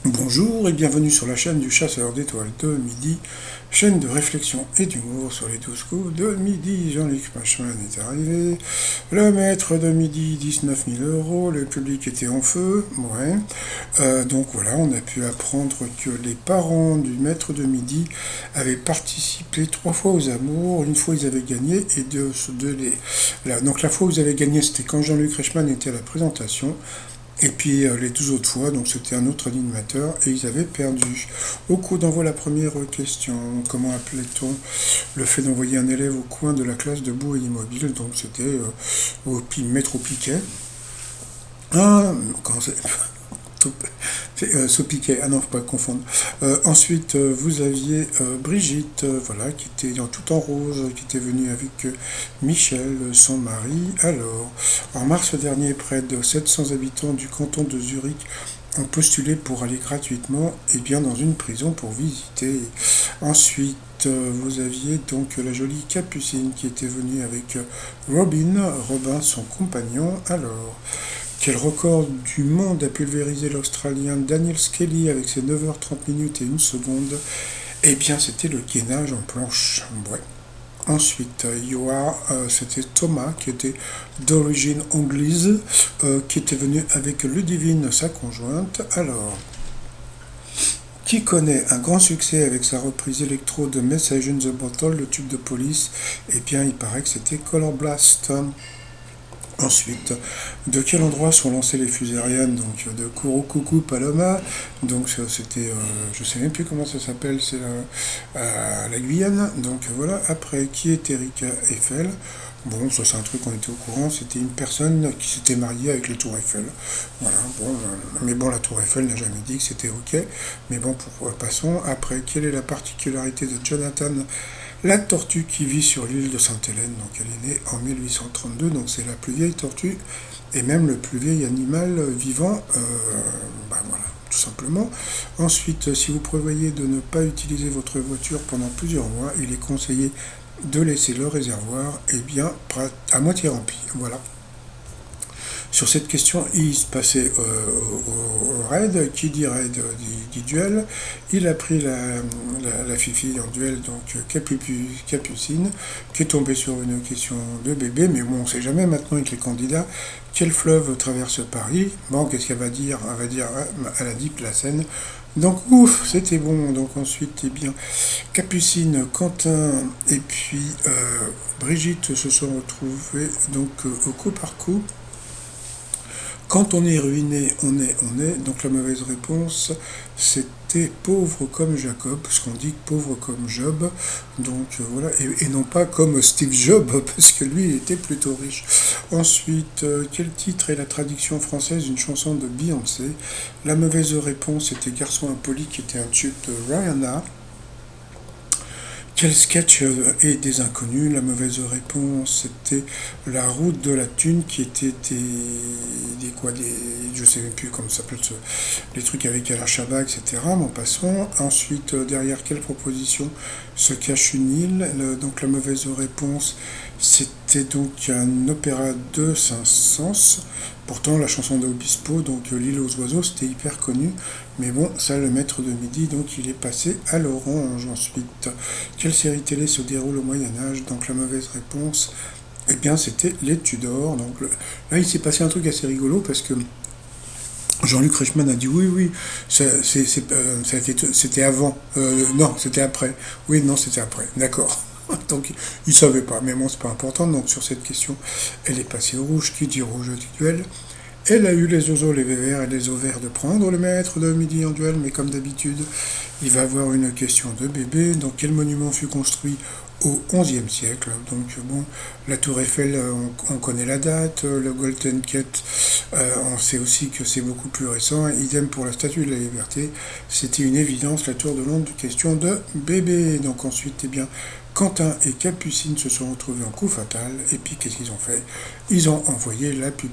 Bonjour et bienvenue sur la chaîne du Chasseur d'étoiles de midi, chaîne de réflexion et d'humour sur les 12 coups de midi. Jean-Luc Pachman est arrivé, le maître de midi, 19 000 €, le public était en feu, ouais. Donc voilà, on a pu apprendre que les parents du maître de midi avaient participé 3 fois aux amours, une fois ils avaient gagné et donc la fois où ils avaient gagné c'était quand Jean-Luc Reichmann était à la présentation. Et puis les 12 autres fois, donc c'était un autre animateur et ils avaient perdu. Au coup d'envoi la première question, comment appelait-on le fait d'envoyer un élève au coin de la classe debout et immobile? Donc c'était au métro Piquet. Ah, comment c'est Saupiquet, ah non, faut pas confondre. Ensuite, vous aviez Brigitte, voilà, qui était tout en rose, qui était venue avec Michel, son mari. Alors, en mars dernier, près de 700 habitants du canton de Zurich ont postulé pour aller gratuitement dans une prison pour visiter. Ensuite, vous aviez donc la jolie Capucine qui était venue avec Robin, son compagnon. Alors, quel record du monde a pulvérisé l'Australien Daniel Skelly avec ses 9h30 et 1 seconde? Eh bien, c'était le gainage en planche. Ouais. Ensuite, c'était Thomas, qui était d'origine anglaise, qui était venu avec Ludivine, sa conjointe. Alors, qui connaît un grand succès avec sa reprise électro de Message in the Bottle, le tube de Police? Eh bien, il paraît que c'était Color Blast. Ensuite, de quel endroit sont lancées les fusées Ariane? Donc de Kurokuku Paloma. Donc c'était, je sais même plus comment ça s'appelle, c'est la Guyane. Donc voilà. Après, qui est Erika Eiffel? Bon, ça c'est un truc qu'on était au courant. C'était une personne qui s'était mariée avec les Tours Eiffel. Voilà. Bon, mais bon, la Tour Eiffel n'a jamais dit que c'était ok. Mais bon, passons. Après, quelle est la particularité de Jonathan la tortue qui vit sur l'île de Sainte-Hélène? Donc elle est née en 1832, donc c'est la plus vieille tortue et même le plus vieil animal vivant, voilà, tout simplement. Ensuite, si vous prévoyez de ne pas utiliser votre voiture pendant plusieurs mois, il est conseillé de laisser le réservoir à moitié rempli. Voilà. Sur cette question, il se passait au raid. Qui dit raid dit duel. Il a pris la Fifi en duel, donc Capucine, qui est tombée sur une question de bébé. Mais bon, on ne sait jamais maintenant avec les candidats. Quel fleuve traverse Paris? Bon, qu'est-ce qu'elle va dire? Elle va dire, elle a dit que la Seine. Donc ouf, c'était bon. Donc ensuite, Capucine, Quentin et puis Brigitte se sont retrouvés donc au coup par coup. Quand on est ruiné, on est. Donc la mauvaise réponse, c'était pauvre comme Jacob, parce qu'on dit pauvre comme Job. Donc voilà, et non pas comme Steve Jobs, parce que lui, il était plutôt riche. Ensuite, quel titre est la traduction française d'une chanson de Beyoncé? La mauvaise réponse était Garçon impoli, qui était un tube de Rihanna. Quel sketch est des inconnus? La mauvaise réponse, c'était la route de la thune qui était je sais même plus comment ça s'appelle, les trucs avec Alain Chabat, etc. Bon, passons. Ensuite, derrière quelle proposition se cache une île? Donc la mauvaise réponse, c'était donc un opéra de Saint-Saëns. Pourtant, la chanson d'Obispo, donc L'île aux oiseaux, c'était hyper connu. Mais bon, ça, le maître de midi, donc il est passé à l'orange. Ensuite, quelle série télé se déroule au Moyen-Âge? Donc la mauvaise réponse, eh bien, c'était les Tudors. Donc là, il s'est passé un truc assez rigolo parce que Jean-Luc Reichmann a dit oui, oui, c'était avant. Non, c'était après. Oui, non, c'était après. D'accord. Donc, il ne savait pas, mais bon, c'est pas important. Donc, sur cette question, elle est passée au rouge. Qui dit rouge dit duel? Elle a eu les oiseaux, les verts et les ovaires de prendre le maître de midi en duel, mais comme d'habitude, il va avoir une question de bébé. Donc, quel monument fut construit au XIe siècle? Donc, bon, la tour Eiffel, on connaît la date. Le Golden Gate, on sait aussi que c'est beaucoup plus récent. Idem pour la statue de la liberté. C'était une évidence, la tour de Londres, question de bébé. Donc, ensuite, Quentin et Capucine se sont retrouvés en coup fatal. Et puis, qu'est-ce qu'ils ont fait? Ils ont envoyé la pub.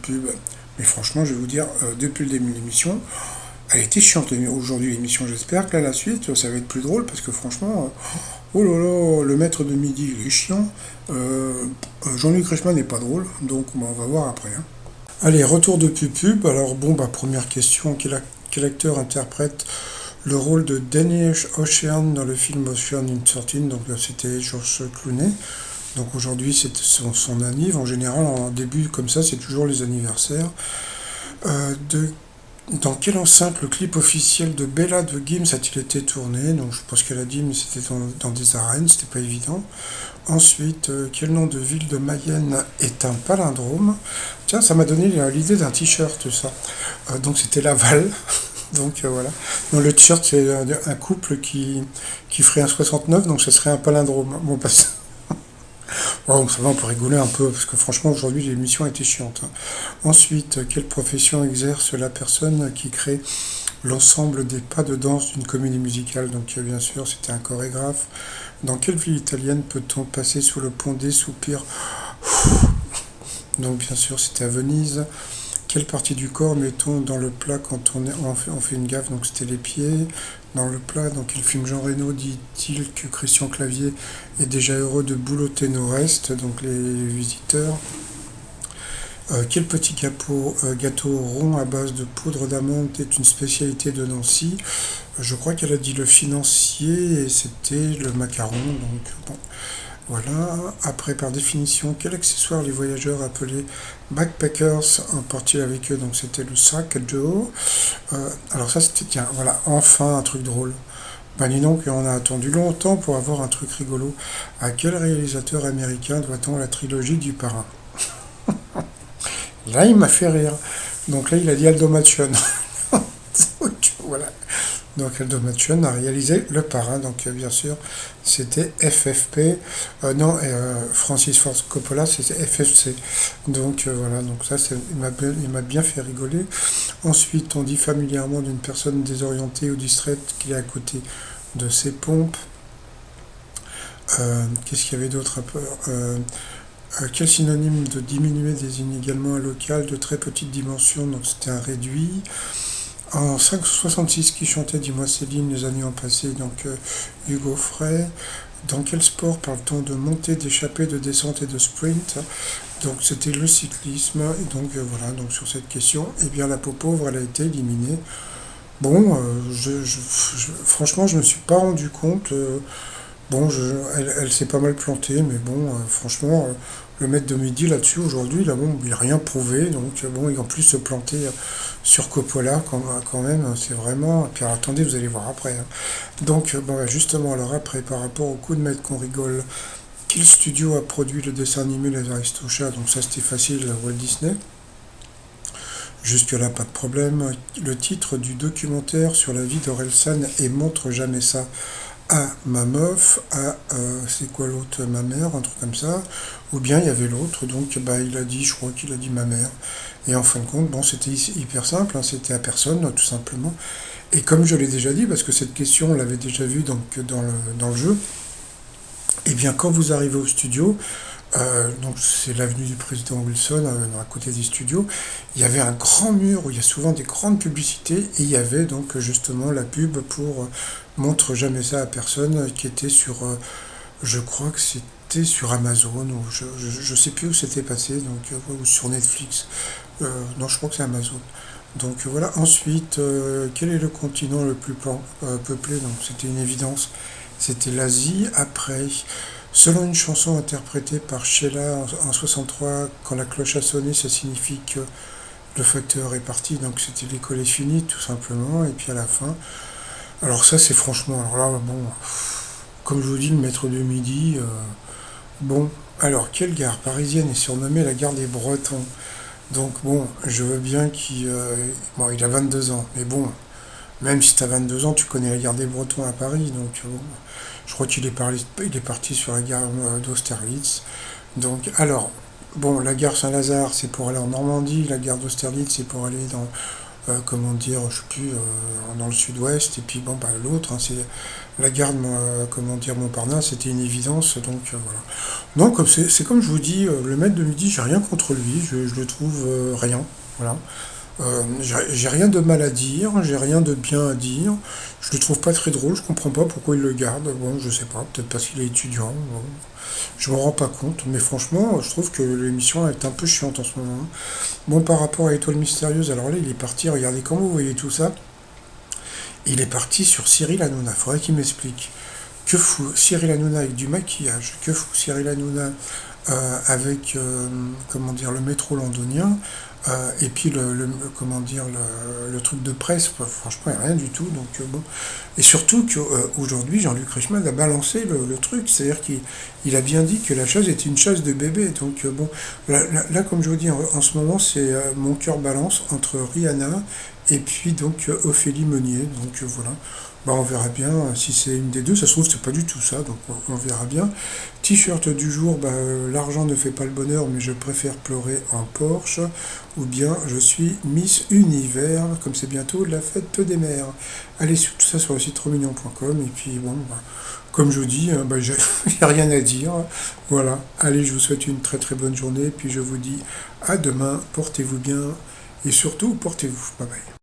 Mais franchement, je vais vous dire, depuis le début de l'émission, elle était chiante aujourd'hui l'émission. J'espère que là, la suite, ça va être plus drôle parce que franchement, oh là là, le maître de midi, il est chiant. Jean-Luc Reichmann n'est pas drôle, donc on va voir après. Hein. Allez, retour de pub. Alors bon, première question, quel acteur interprète le rôle de Danny Ocean dans le film Ocean 13, donc c'était George Clooney. Donc aujourd'hui c'est son anniv. En général, en début comme ça, c'est toujours les anniversaires. Dans quelle enceinte le clip officiel de Bella de Gims a-t-il été tourné? Donc je pense qu'elle a dit, mais c'était dans des arènes, c'était pas évident. Ensuite, quel nom de ville de Mayenne est un palindrome? Tiens, ça m'a donné l'idée d'un t-shirt, ça. Donc c'était Laval. Donc voilà. Donc le t-shirt, c'est un couple qui ferait un 69, donc ce serait un palindrome. Bon, bah, bon, ça va, on peut rigoler un peu, parce que franchement, aujourd'hui, l'émission a été chiante, hein. Ensuite, quelle profession exerce la personne qui crée l'ensemble des pas de danse d'une comédie musicale? Donc bien sûr, c'était un chorégraphe. Dans quelle ville italienne peut-on passer sous le pont des soupirs? Donc bien sûr, c'était à Venise. Quelle partie du corps mettons dans le plat quand on fait une gaffe? Donc c'était les pieds. Dans le plat, dans quel film Jean Reno dit-il que Christian Clavier est déjà heureux de boulotter nos restes? Donc les visiteurs. Quel petit gâteau rond à base de poudre d'amande est une spécialité de Nancy? Je crois qu'elle a dit le financier et c'était le macaron. Donc bon, voilà. Après, par définition, quel accessoire les voyageurs appelés backpackers emportent-ils avec eux? Donc c'était le sac à dos. Alors ça c'était, tiens, voilà, enfin un truc drôle. Ben dis donc, on a attendu longtemps pour avoir un truc rigolo. À quel réalisateur américain doit-on la trilogie du Parrain? Là, il m'a fait rire. Donc là, il a dit Aldo Machon. Voilà. Donc Aldo Machon a réalisé Le Parrain. Donc bien sûr, c'était FFP. Non, Francis Ford Coppola, c'était FFC. Donc voilà. Donc ça, il m'a bien fait rigoler. Ensuite, on dit familièrement d'une personne désorientée ou distraite qu'il est à côté de ses pompes. Qu'est-ce qu'il y avait d'autre un peu? Quel synonyme de diminué désigne également un local de très petite dimension? Donc c'était un réduit. En 566, qui chantait Dis-moi Céline les années en passé? Donc Hugo Frey. Dans quel sport parle-t-on de montée, d'échappée, de descente et de sprint? Donc c'était le cyclisme. Et donc voilà, donc sur cette question, eh bien la peau pauvre, elle a été éliminée. Bon, franchement, je ne me suis pas rendu compte. Bon, elle s'est pas mal plantée, mais bon, franchement, le maître de midi là-dessus, aujourd'hui, là, bon, il n'a rien prouvé, donc bon, et en plus se planter sur Coppola, quand même, c'est vraiment. Puis alors, attendez, vous allez voir après, hein. Donc, bon, bah, justement, alors après, par rapport au coup de maître qu'on rigole, quel studio a produit le dessin animé Les Aristochats? Donc, ça, c'était facile, Walt Disney. Jusque-là, pas de problème. Le titre du documentaire sur la vie d'Orelsan et Montre jamais ça. À ma meuf, à c'est quoi l'autre, ma mère, un truc comme ça, ou bien il y avait l'autre, donc bah il a dit, je crois qu'il a dit ma mère, et en fin de compte, bon c'était hyper simple, hein, c'était à personne, tout simplement, et comme je l'ai déjà dit, parce que cette question on l'avait déjà vue donc, dans le jeu, et bien quand vous arrivez au studio, donc c'est l'avenue du président Wilson, à côté des studios, il y avait un grand mur où il y a souvent des grandes publicités, et il y avait donc justement la pub pour Montre jamais ça à personne, qui était sur, je crois que c'était sur Amazon, ou je sais plus où c'était passé, donc, ou sur Netflix, non je crois que c'est Amazon. Donc voilà, ensuite, quel est le continent le plus peuplé? Donc c'était une évidence, c'était l'Asie. Après, selon une chanson interprétée par Sheila en 63, quand la cloche a sonné, ça signifie que le facteur est parti, donc c'était l'école est finie, tout simplement, et puis à la fin. Alors ça, c'est franchement, alors là, bon, comme je vous dis, le maître de midi, bon, alors, quelle gare parisienne est surnommée la gare des Bretons? Donc bon, je veux bien bon, il a 22 ans, mais bon, même si tu as 22 ans, tu connais la gare des Bretons à Paris, donc bon, je crois il est parti sur la gare d'Austerlitz. Donc, alors, bon, la gare Saint-Lazare, c'est pour aller en Normandie, la gare d'Austerlitz, c'est pour aller dans, comment dire, je sais plus, dans le sud-ouest, et puis bon, bah, l'autre, hein, c'est la gare de, comment dire, Montparnasse, c'était une évidence, donc voilà. Non, comme c'est comme je vous dis, le maître de midi, j'ai rien contre lui, je le trouve rien, voilà. J'ai rien de mal à dire, j'ai rien de bien à dire. Je le trouve pas très drôle, je comprends pas pourquoi il le garde. Bon, je sais pas, peut-être parce qu'il est étudiant. Bon. Je m'en rends pas compte, mais franchement, je trouve que l'émission est un peu chiante en ce moment. Bon, par rapport à Étoile Mystérieuse, alors là, il est parti, regardez comment vous voyez tout ça. il est parti sur Cyril Hanouna. Faudrait qu'il m'explique. Que fout Cyril Hanouna avec du maquillage? Que fout Cyril Hanouna avec comment dire, le métro londonien, et puis comment dire, le truc de presse, quoi. Franchement, il n'y a rien du tout. Donc bon. Et surtout qu'aujourd'hui, Jean-Luc Reichmann a balancé le truc, c'est-à-dire qu'il a bien dit que la chose était une chose de bébé. Donc bon, là, comme je vous dis, en ce moment, c'est mon cœur balance entre Rihanna et puis donc Ophélie Meunier. Donc voilà. Bah, on verra bien si c'est une des deux. Ça se trouve, c'est pas du tout ça, donc on verra bien. T-shirt du jour, bah, l'argent ne fait pas le bonheur, mais je préfère pleurer en Porsche. Ou bien je suis Miss Univers, comme c'est bientôt la fête des mères. Allez, tout ça sur le site romignon.com. Et puis bon, bah, comme je vous dis, bah, j'ai a rien à dire. Voilà. Allez, je vous souhaite une très très bonne journée. Puis je vous dis à demain. Portez-vous bien et surtout portez-vous. Bye bye.